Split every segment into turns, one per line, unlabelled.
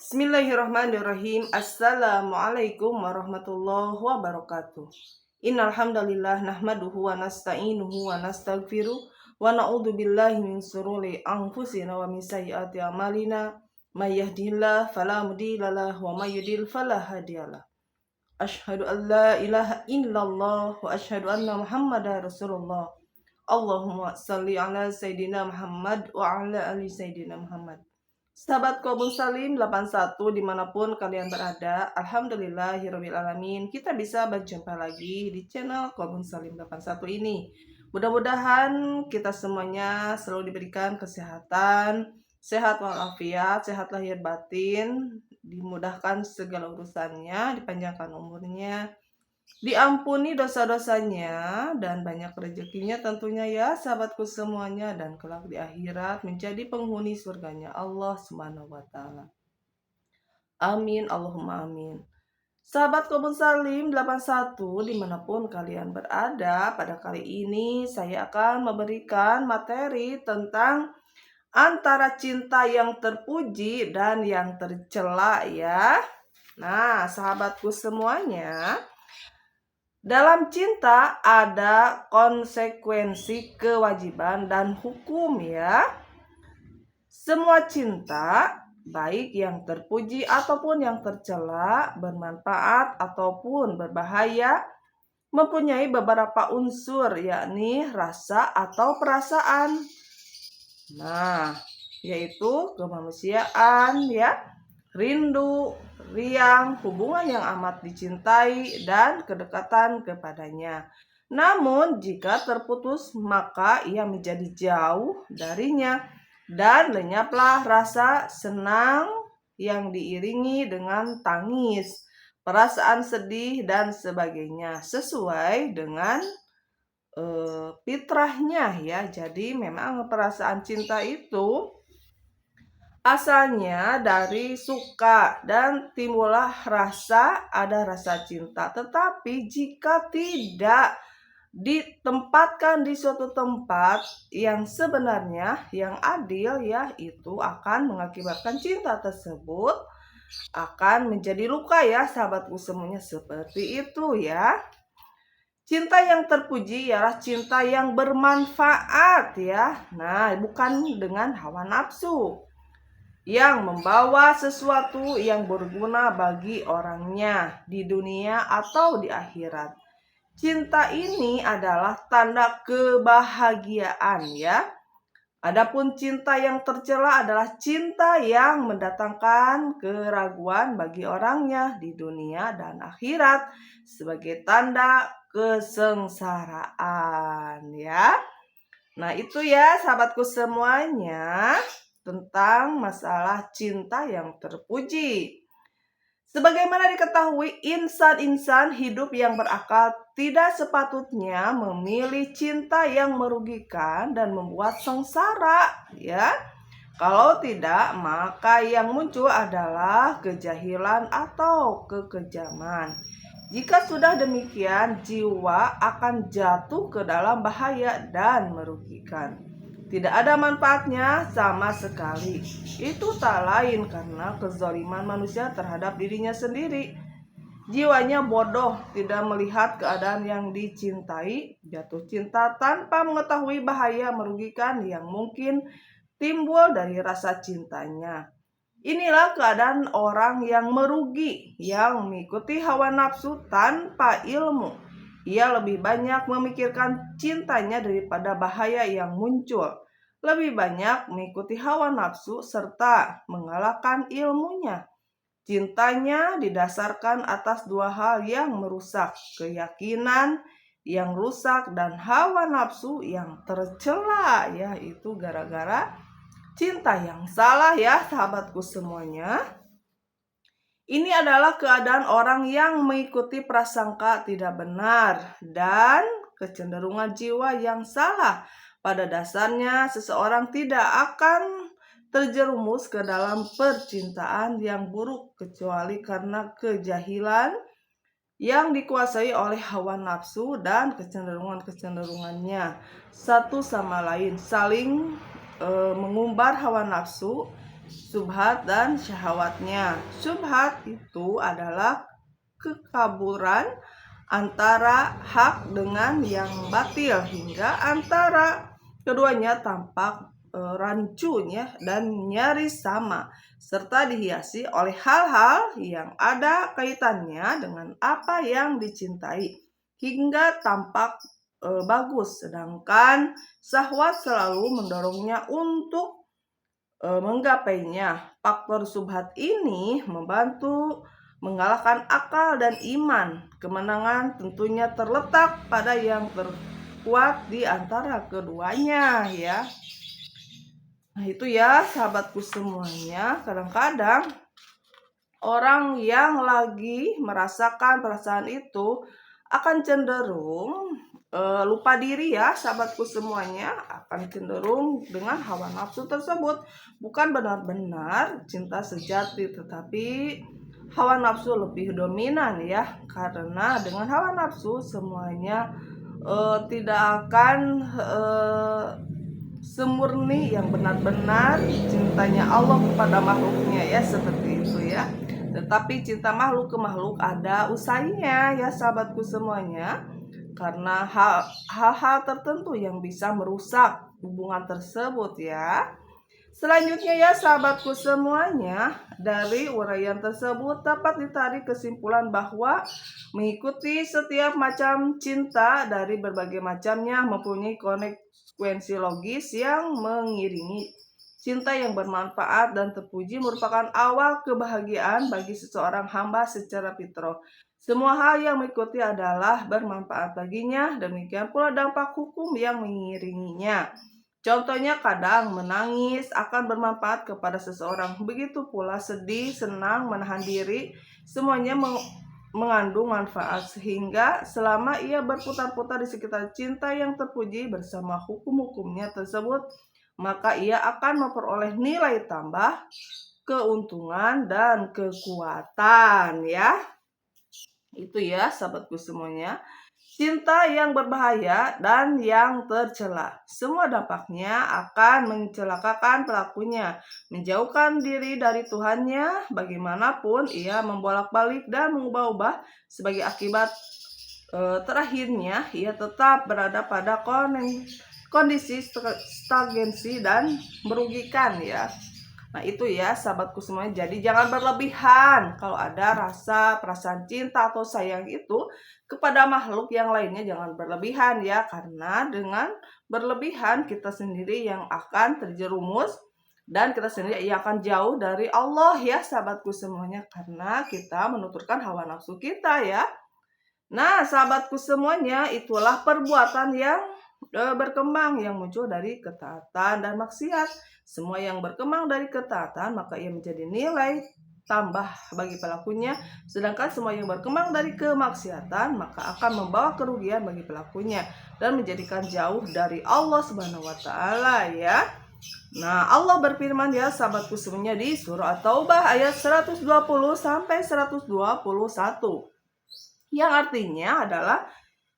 Bismillahirrahmanirrahim. Assalamualaikum warahmatullahi wabarakatuh. Innal hamdalillah nahmaduhu wa nasta'inuhu wa nastaghfiruh wa na'udzu billahi min shururi anfusina wa min sayyiati a'malina. May yahdihillahu fala mudilla lahu wa may yudlil fala hadiyalah. Asyhadu an la ilaha illallah wa asyhadu anna Muhammadar Rasulullah. Allahumma shalli ala Sayyidina Muhammad wa ala ali Sayyidina Muhammad. Sahabat Kobun Salim 81 dimanapun kalian berada, Alhamdulillahirrabbilalamin, kita bisa berjumpa lagi di channel Kobun Salim 81 ini. Mudah-mudahan kita semuanya selalu diberikan kesehatan, sehat walafiat, sehat lahir batin, dimudahkan segala urusannya, dipanjangkan umurnya, diampuni dosa-dosanya, dan banyak rezekinya tentunya ya sahabatku semuanya, dan kelak di akhirat menjadi penghuni surganya Allah Subhanahu wa taala. Amin Allahumma amin. Sahabat Kobun Salim 81 dimanapun kalian berada, pada kali ini saya akan memberikan materi tentang antara cinta yang terpuji dan yang tercela ya. Nah, sahabatku semuanya, dalam cinta ada konsekuensi, kewajiban, dan hukum ya. Semua cinta, baik yang terpuji ataupun yang tercela, bermanfaat ataupun berbahaya, mempunyai beberapa unsur, yakni rasa atau perasaan. Nah, yaitu kemanusiaan ya, rindu, riang, hubungan yang amat dicintai, dan kedekatan kepadanya. Namun jika terputus, maka ia menjadi jauh darinya, dan lenyaplah rasa senang yang diiringi dengan tangis, perasaan sedih, dan sebagainya, sesuai dengan fitrahnya ya. Jadi memang perasaan cinta itu asalnya dari suka, dan timbullah ada rasa cinta. Tetapi jika tidak ditempatkan di suatu tempat yang sebenarnya, yang adil ya, itu akan mengakibatkan cinta tersebut akan menjadi luka ya sahabatku semuanya, seperti itu ya. Cinta yang terpuji ialah cinta yang bermanfaat ya. Nah, bukan dengan hawa nafsu yang membawa sesuatu yang berguna bagi orangnya di dunia atau di akhirat. Cinta ini adalah tanda kebahagiaan ya. Adapun cinta yang tercela adalah cinta yang mendatangkan keraguan bagi orangnya di dunia dan akhirat sebagai tanda kesengsaraan ya. Nah, itu ya sahabatku semuanya tentang masalah cinta yang terpuji. Sebagaimana diketahui, insan-insan hidup yang berakal tidak sepatutnya memilih cinta yang merugikan dan membuat sengsara ya. Kalau tidak, maka yang muncul adalah kejahilan atau kekejaman. Jika sudah demikian, jiwa akan jatuh ke dalam bahaya dan merugikan. Tidak ada manfaatnya sama sekali. Itu tak lain karena kezaliman manusia terhadap dirinya sendiri. Jiwanya bodoh, tidak melihat keadaan yang dicintai, jatuh cinta tanpa mengetahui bahaya merugikan yang mungkin timbul dari rasa cintanya. Inilah keadaan orang yang merugi, yang mengikuti hawa nafsu tanpa ilmu. Ia lebih banyak memikirkan cintanya daripada bahaya yang muncul. Lebih banyak mengikuti hawa nafsu serta mengalahkan ilmunya. Cintanya didasarkan atas dua hal yang merusak, keyakinan yang rusak dan hawa nafsu yang tercela, yaitu gara-gara cinta yang salah ya sahabatku semuanya. Ini adalah keadaan orang yang mengikuti prasangka tidak benar dan kecenderungan jiwa yang salah. Pada dasarnya seseorang tidak akan terjerumus ke dalam percintaan yang buruk kecuali karena kejahilan yang dikuasai oleh hawa nafsu dan kecenderungannya satu sama lain, saling mengumbar hawa nafsu subhat dan syahwatnya. Subhat itu adalah kekaburan antara hak dengan yang batil hingga antara keduanya tampak rancunya dan nyaris sama serta dihiasi oleh hal-hal yang ada kaitannya dengan apa yang dicintai hingga tampak bagus, sedangkan syahwat selalu mendorongnya untuk menggapainya. Faktor subhat ini membantu mengalahkan akal dan iman. Kemenangan tentunya terletak pada yang terkuat di antara keduanya ya. Nah itu ya sahabatku semuanya, kadang-kadang orang yang lagi merasakan perasaan itu akan cenderung lupa diri ya sahabatku semuanya, akan cenderung dengan hawa nafsu tersebut. Bukan benar-benar cinta sejati, tetapi hawa nafsu lebih dominan ya, karena dengan hawa nafsu semuanya tidak akan semurni yang benar-benar cintanya Allah kepada makhluknya ya, seperti itu ya. Tetapi cinta makhluk ke makhluk ada usainya ya sahabatku semuanya, karena hal-hal tertentu yang bisa merusak hubungan tersebut ya. Selanjutnya ya sahabatku semuanya, dari uraian tersebut dapat ditarik kesimpulan bahwa mengikuti setiap macam cinta dari berbagai macamnya mempunyai konsekuensi logis yang mengiringi. Cinta yang bermanfaat dan terpuji merupakan awal kebahagiaan bagi seseorang hamba secara fitrah. Semua hal yang mengikuti adalah bermanfaat baginya, demikian pula dampak hukum yang mengiringinya. Contohnya kadang menangis akan bermanfaat kepada seseorang, begitu pula sedih, senang, menahan diri, semuanya mengandung manfaat sehingga selama ia berputar-putar di sekitar cinta yang terpuji bersama hukum-hukumnya tersebut, maka ia akan memperoleh nilai tambah, keuntungan dan kekuatan ya. Itu ya sahabatku semuanya. Cinta yang berbahaya dan yang tercela. Semua dampaknya akan mencelakakan pelakunya, menjauhkan diri dari Tuhannya, bagaimanapun ia membolak-balik dan mengubah-ubah. Sebagai akibat terakhirnya, ia tetap berada pada kondisi stagnasi dan merugikan ya. Nah itu ya sahabatku semuanya, jadi jangan berlebihan kalau ada perasaan cinta atau sayang itu kepada makhluk yang lainnya, jangan berlebihan ya, karena dengan berlebihan kita sendiri yang akan terjerumus dan kita sendiri yang akan jauh dari Allah ya sahabatku semuanya, karena kita menuturkan hawa nafsu kita ya. Nah sahabatku semuanya, itulah perbuatan yang berkembang yang muncul dari ketaatan dan maksiat. Semua yang berkembang dari ketaatan maka ia menjadi nilai tambah bagi pelakunya, sedangkan semua yang berkembang dari kemaksiatan maka akan membawa kerugian bagi pelakunya dan menjadikan jauh dari Allah Subhanahu wa taala ya. Nah, Allah berfirman ya sahabatku semuanya di surah At-Taubah ayat 120 sampai 121. Yang artinya adalah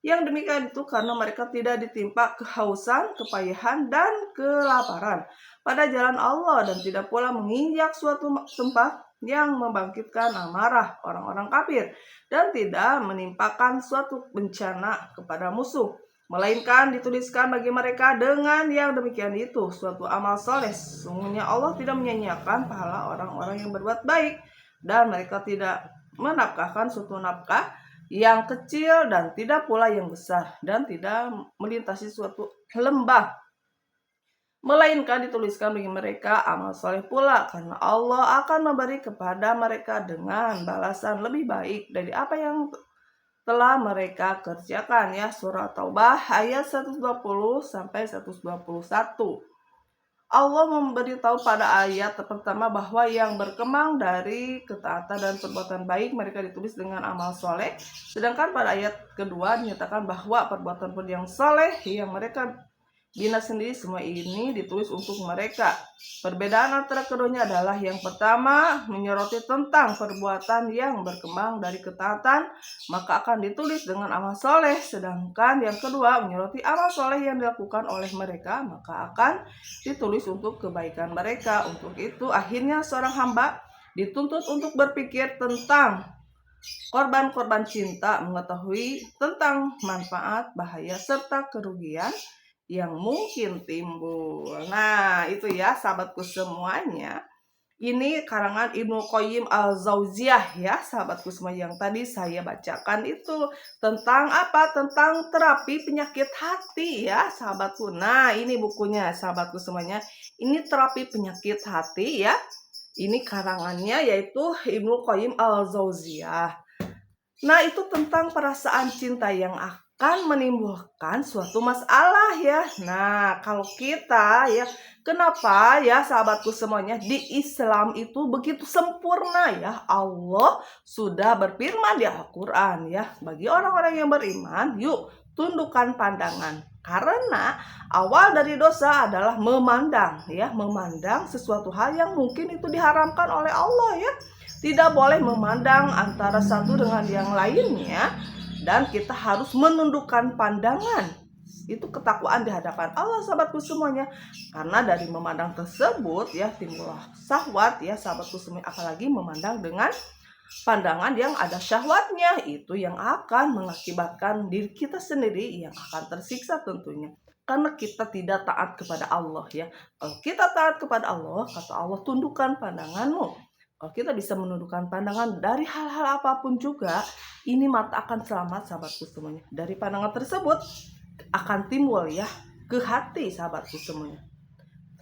yang demikian itu karena mereka tidak ditimpa kehausan, kepayahan, dan kelaparan pada jalan Allah dan tidak pula menginjak suatu tempat yang membangkitkan amarah orang-orang kafir dan tidak menimpakan suatu bencana kepada musuh, melainkan dituliskan bagi mereka dengan yang demikian itu suatu amal soleh. Sesungguhnya Allah tidak menyanyiakan pahala orang-orang yang berbuat baik, dan mereka tidak menafkahkan suatu nafkah yang kecil dan tidak pula yang besar, dan tidak melintasi suatu lembah, melainkan dituliskan bagi mereka amal soleh pula, karena Allah akan memberi kepada mereka dengan balasan lebih baik dari apa yang telah mereka kerjakan ya. Surah Taubah ayat 120 sampai 121. Allah memberitahu pada ayat pertama bahwa yang berkembang dari ketaatan dan perbuatan baik mereka ditulis dengan amal soleh. Sedangkan pada ayat kedua dinyatakan bahwa perbuatan yang soleh yang mereka Bina sendiri semua ini ditulis untuk mereka. Perbedaan antara keduanya adalah yang pertama menyoroti tentang perbuatan yang berkembang dari ketaatan, maka akan ditulis dengan amal soleh. Sedangkan yang kedua menyoroti amal soleh yang dilakukan oleh mereka, maka akan ditulis untuk kebaikan mereka. Untuk itu akhirnya seorang hamba dituntut untuk berpikir tentang korban-korban cinta, mengetahui tentang manfaat, bahaya, serta kerugian yang mungkin timbul. Nah, itu ya sahabatku semuanya. Ini karangan Ibnu Qayyim Al-Jauziyah ya, sahabatku semua, yang tadi saya bacakan itu tentang apa? Tentang terapi penyakit hati ya, sahabatku. Nah, ini bukunya sahabatku semuanya. Ini terapi penyakit hati ya. Ini karangannya yaitu Ibnu Qayyim Al-Jauziyah. Nah, itu tentang perasaan cinta yang akan menimbulkan suatu masalah ya. Nah, kalau kita ya, kenapa ya sahabatku semuanya, di Islam itu begitu sempurna ya. Allah sudah berfirman di Al-Quran ya, bagi orang-orang yang beriman, yuk tundukkan pandangan. Karena awal dari dosa adalah memandang ya, memandang sesuatu hal yang mungkin itu diharamkan oleh Allah ya. Tidak boleh memandang antara satu dengan yang lainnya, dan kita harus menundukkan pandangan. Itu ketakwaan di hadapan Allah, sahabatku semuanya. Karena dari memandang tersebut ya timbullah syahwat ya, sahabatku semuanya. Apalagi memandang dengan pandangan yang ada syahwatnya, itu yang akan mengakibatkan diri kita sendiri yang akan tersiksa tentunya. Karena kita tidak taat kepada Allah ya. Kalau kita taat kepada Allah, kata Allah, tundukkan pandanganmu. Kalau kita bisa menundukkan pandangan dari hal-hal apapun juga, ini mata akan selamat, sahabatku semuanya. Dari pandangan tersebut akan timbul ya ke hati, sahabatku semuanya.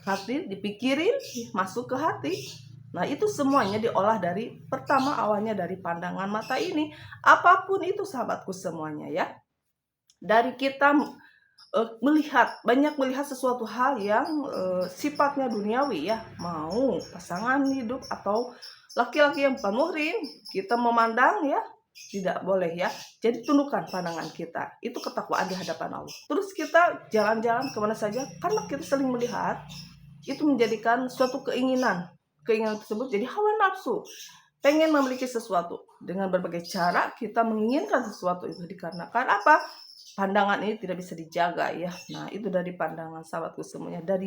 Hati dipikirin, masuk ke hati. Nah, itu semuanya diolah dari pertama awalnya dari pandangan mata ini. Apapun itu, sahabatku semuanya ya. Dari kita banyak melihat sesuatu hal yang sifatnya duniawi ya, mau pasangan hidup atau laki-laki yang bukan muhrim, kita memandang ya tidak boleh ya. Jadi tundukkan pandangan kita, itu ketakwaan di hadapan Allah. Terus kita jalan-jalan kemana saja, karena kita sering melihat, itu menjadikan suatu keinginan tersebut jadi hawa nafsu, pengen memiliki sesuatu. Dengan berbagai cara kita menginginkan sesuatu itu dikarenakan apa? Pandangan ini tidak bisa dijaga ya. Nah, itu dari pandangan, sahabatku semuanya. Dari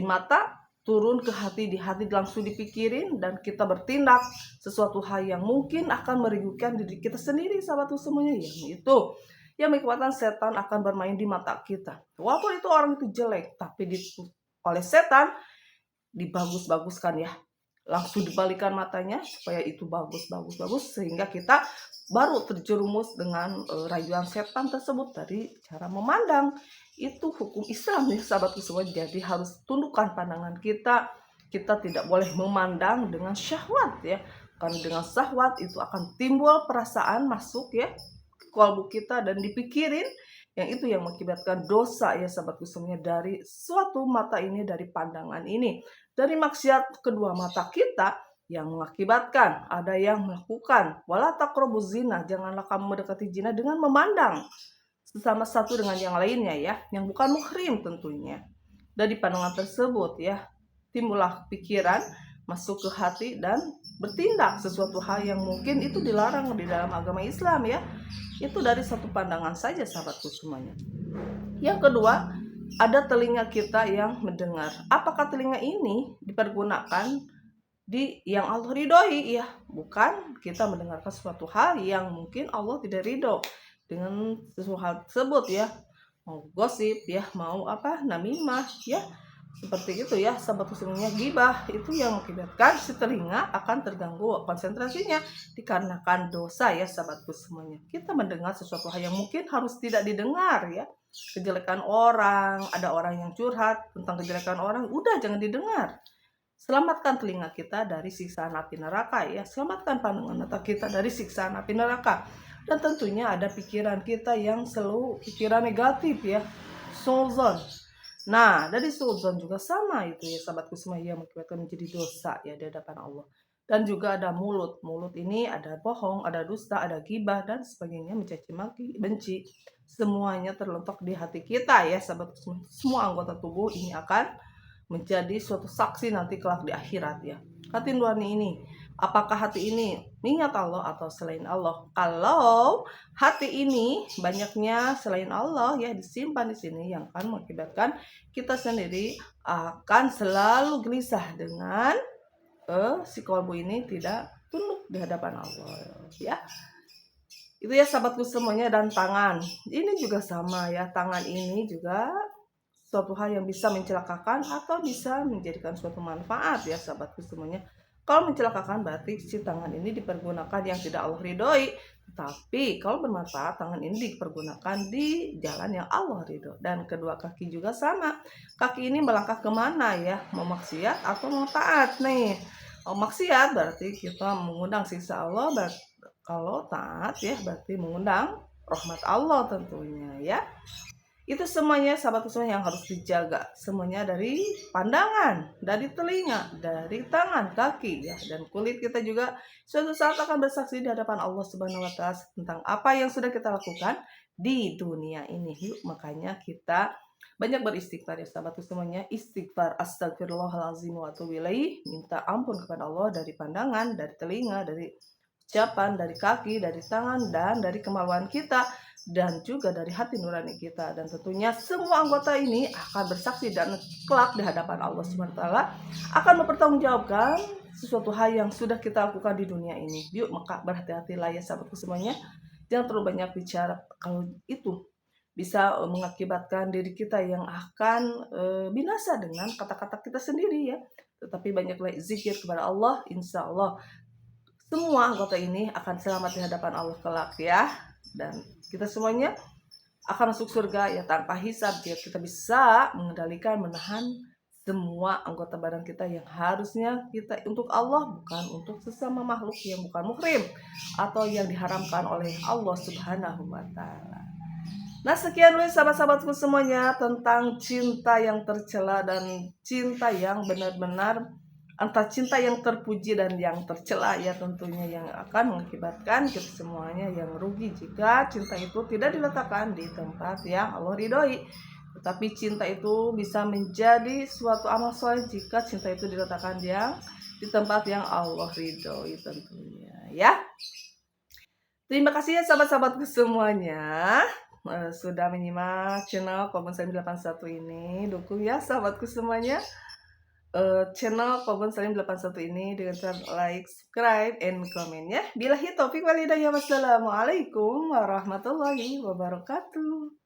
mata turun ke hati, di hati langsung dipikirin, dan kita bertindak sesuatu hal yang mungkin akan merugikan diri kita sendiri, sahabatku semuanya. Itu yang menyebabkan setan akan bermain di mata kita. Walaupun itu orang itu jelek, tapi oleh setan dibagus-baguskan ya. Langsung dibalikan matanya supaya itu bagus, sehingga kita baru terjerumus dengan rayuan setan tersebut dari cara memandang. Itu hukum Islam ya, sahabatku semua. Jadi harus tundukkan pandangan kita. Kita tidak boleh memandang dengan syahwat ya, karena dengan syahwat itu akan timbul perasaan masuk ya ke kalbu kita dan dipikirin, yang itu yang mengakibatkan dosa ya, sahabatku semuanya. Dari suatu mata ini, dari pandangan ini, dari maksiat kedua mata kita yang mengakibatkan ada yang melakukan wala taqrabuz zina, janganlah kamu mendekati zina dengan memandang sesama satu dengan yang lainnya ya, yang bukan muhrim tentunya. Dari pandangan tersebut ya timbullah pikiran, masuk ke hati, dan bertindak sesuatu hal yang mungkin itu dilarang di dalam agama Islam ya. Itu dari satu pandangan saja, sahabatku semuanya. Yang kedua, ada telinga kita yang mendengar. Apakah telinga ini dipergunakan di yang Allah ridhoi ya, bukan kita mendengarkan suatu hal yang mungkin Allah tidak ridho dengan sesuatu hal tersebut ya, mau gosip ya, mau namimah ya, seperti itu ya, sahabatku semuanya. Gibah itu yang mengakibatkan si telinga akan terganggu konsentrasinya dikarenakan dosa ya, sahabatku semuanya. Kita mendengar sesuatu hal yang mungkin harus tidak didengar ya, kejelekan orang, ada orang yang curhat tentang kejelekan orang, udah jangan didengar. Selamatkan telinga kita dari siksaan api neraka ya, selamatkan pandangan mata kita dari siksaan api neraka. Dan tentunya ada pikiran kita yang selalu pikiran negatif ya, suudzon. Nah, dari suudzon juga sama itu ya, sahabatku semua, yang mengakibatkan menjadi dosa ya di hadapan Allah. Dan juga ada mulut. Mulut ini ada bohong, ada dusta, ada ghibah, dan sebagainya, mencaci maki, benci. Semuanya terletak di hati kita ya, sahabat. Semua anggota tubuh ini akan menjadi suatu saksi nanti kelak di akhirat ya. Hati nurani ini, apakah hati ini mengingat Allah atau selain Allah? Kalau hati ini banyaknya selain Allah ya disimpan di sini, yang akan mengakibatkan kita sendiri akan selalu gelisah dengan si kolbu ini tidak tunduk di hadapan Allah ya. Itu ya sahabatku semuanya. Dan tangan ini juga sama ya, tangan ini juga suatu hal yang bisa mencelakakan atau bisa menjadikan suatu manfaat ya sahabatku semuanya. Kalau mencelakakan berarti si tangan ini dipergunakan yang tidak Allah ridhoi. Tapi kalau bermanfaat, tangan ini dipergunakan di jalan yang Allah ridho. Dan kedua kaki juga sama. Kaki ini melangkah kemana ya? Mau maksiat atau mau taat nih? Mau maksiat berarti kita mengundang siksa Allah. Kalau taat ya berarti mengundang rahmat Allah tentunya ya. Itu semuanya sahabat semua yang harus dijaga. Semuanya dari pandangan, dari telinga, dari tangan, kaki ya, dan kulit kita juga suatu saat akan bersaksi di hadapan Allah Subhanahu wa taala tentang apa yang sudah kita lakukan di dunia ini. Yuk, makanya kita banyak beristighfar ya sahabat semuanya. Istighfar, astagfirullahalazim wa atubu ilaih. Minta ampun kepada Allah dari pandangan, dari telinga, dari ucapan, dari kaki, dari tangan, dan dari kemaluan kita, dan juga dari hati nurani kita. Dan tentunya semua anggota ini akan bersaksi dan kelak di hadapan Allah Subhanahu wa taala akan mempertanggungjawabkan sesuatu hal yang sudah kita lakukan di dunia ini. Yuk, maka berhati-hatilah ya sahabatku semuanya. Jangan terlalu banyak bicara, kalau itu bisa mengakibatkan diri kita yang akan binasa dengan kata-kata kita sendiri ya. Tetapi banyaklah zikir kepada Allah, insya Allah semua anggota ini akan selamat di hadapan Allah kelak ya. Dan kita semuanya akan masuk surga ya tanpa hisab, biar kita bisa mengendalikan, menahan semua anggota badan kita yang harusnya kita untuk Allah, bukan untuk sesama makhluk yang bukan muhrim atau yang diharamkan oleh Allah Subhanahu wa taala. Nah, sekian dulu sahabat-sahabatku semuanya tentang cinta yang tercela dan cinta yang benar-benar, antara cinta yang terpuji dan yang tercela ya tentunya, yang akan mengakibatkan kita semuanya yang rugi jika cinta itu tidak diletakkan di tempat yang Allah ridhoi. Tetapi cinta itu bisa menjadi suatu amal soleh jika cinta itu diletakkan di tempat yang Allah ridhoi tentunya ya. Terima kasih ya sahabat-sahabatku semuanya sudah menyimak channel Kobun 81 ini. Dukung ya sahabatku semuanya channel Kobun Salim 81 ini dengan cara like, subscribe, and comment ya. Billahi taufik wal hidayah. Wassalamualaikum warahmatullahi wabarakatuh.